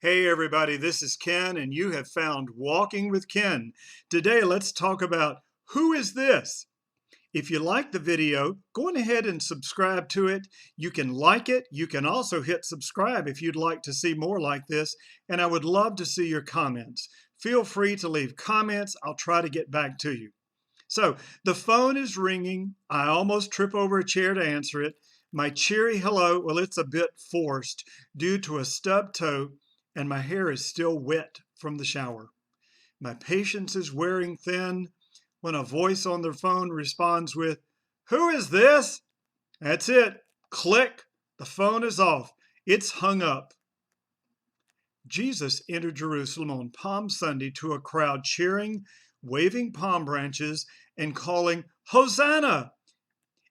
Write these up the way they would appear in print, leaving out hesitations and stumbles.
Hey everybody, this is Ken and you have found Walking with Ken. Today let's talk about who is this? If you like the video, go on ahead and subscribe to it. You can like it. You can also hit subscribe if you'd like to see more like this, and I would love to see your comments. Feel free to leave comments. I'll try to get back to you. So the phone is ringing. I almost trip over a chair to answer it. My cheery hello, well, it's a bit forced due to a stubbed toe, and my hair is still wet from the shower. My patience is wearing thin when a voice on their phone responds with, "Who is this?" That's it. Click. The phone is off. It's hung up. Jesus entered Jerusalem on Palm Sunday to a crowd cheering, waving palm branches, and calling, "Hosanna!"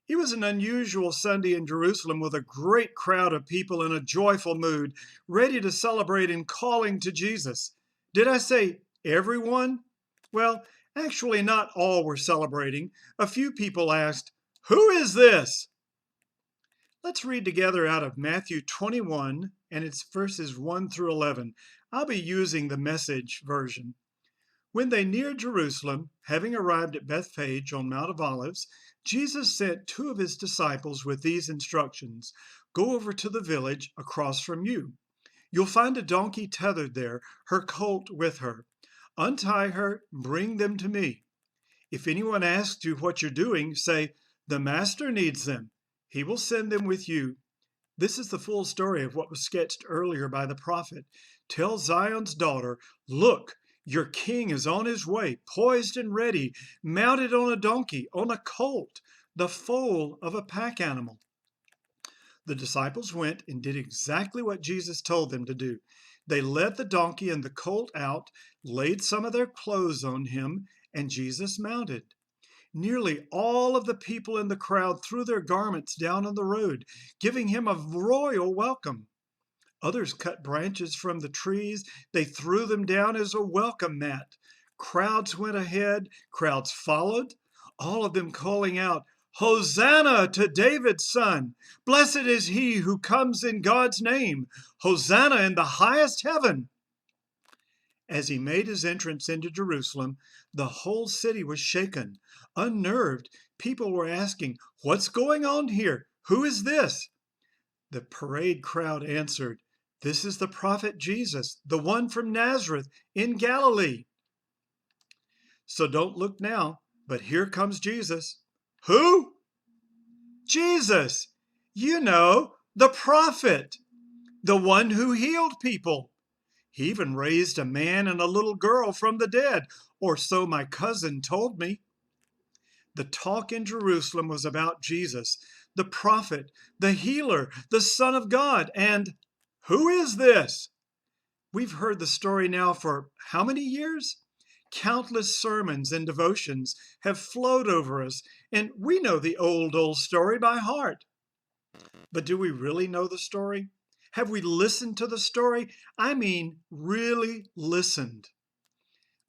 It was an unusual Sunday in Jerusalem with a great crowd of people in a joyful mood, ready to celebrate and calling to Jesus. Did I say everyone? Well, actually, not all were celebrating. A few people asked, "Who is this?" Let's read together out of Matthew 21, and it's verses 1 through 11. I'll be using the Message version. When they neared Jerusalem, having arrived at Bethphage on Mount of Olives, Jesus sent two of his disciples with these instructions. Go over to the village across from you. You'll find a donkey tethered there, her colt with her. Untie her, bring them to me. If anyone asks you what you're doing, say, "The Master needs them. He will send them with you." This is the full story of what was sketched earlier by the prophet. Tell Zion's daughter, "Look, your king is on his way, poised and ready, mounted on a donkey, on a colt, the foal of a pack animal." The disciples went and did exactly what Jesus told them to do. They led the donkey and the colt out, laid some of their clothes on him, and Jesus mounted. Nearly all of the people in the crowd threw their garments down on the road, giving him a royal welcome. Others cut branches from the trees. They threw them down as a welcome mat. Crowds went ahead, crowds followed, all of them calling out, "Hosanna to David's son! Blessed is he who comes in God's name! Hosanna in the highest heaven!" As he made his entrance into Jerusalem, the whole city was shaken. Unnerved, people were asking, "What's going on here? Who is this?" The parade crowd answered, "This is the prophet Jesus, the one from Nazareth in Galilee." So don't look now, but here comes Jesus. Who? Jesus. You know, the prophet, the one who healed people. He even raised a man and a little girl from the dead, or so my cousin told me. The talk in Jerusalem was about Jesus, the prophet, the healer, the Son of God, and who is this? We've heard the story now for how many years? Countless sermons and devotions have flowed over us, and we know the old story by heart. But do we really know the story? Have we listened to the story? I mean, really listened.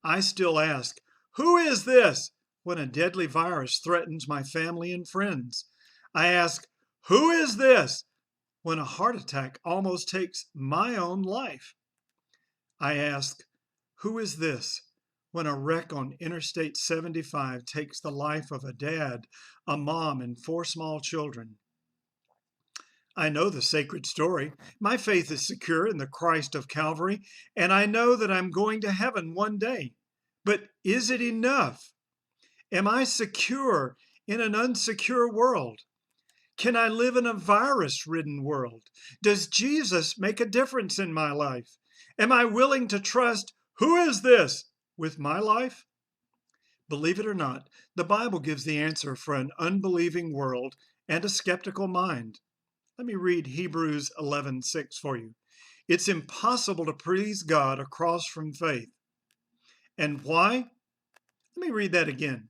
I still ask, who is this? When a deadly virus threatens my family and friends. I ask, who is this? When a heart attack almost takes my own life. I ask, who is this? When a wreck on Interstate 75 takes the life of a dad, a mom, and 4 small children. I know the sacred story. My faith is secure in the Christ of Calvary, and I know that I'm going to heaven one day. But is it enough? Am I secure in an unsecure world? Can I live in a virus-ridden world? Does Jesus make a difference in my life? Am I willing to trust, who is this, with my life? Believe it or not, the Bible gives the answer for an unbelieving world and a skeptical mind. Let me read Hebrews 11:6 for you. It's impossible to please God across from faith. And why? Let me read that again.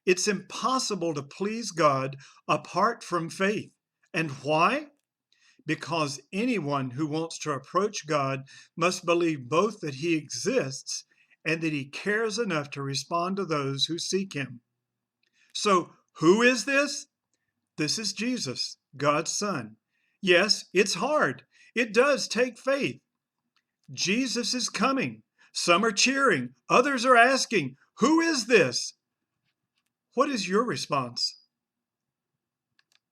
It's impossible to please God apart from faith. And why? Because anyone who wants to approach God must believe both that he exists and that he cares enough to respond to those who seek him. So who is this? This is Jesus, God's Son. Yes, it's hard. It does take faith. Jesus is coming. Some are cheering, others are asking, "Who is this?" What is your response?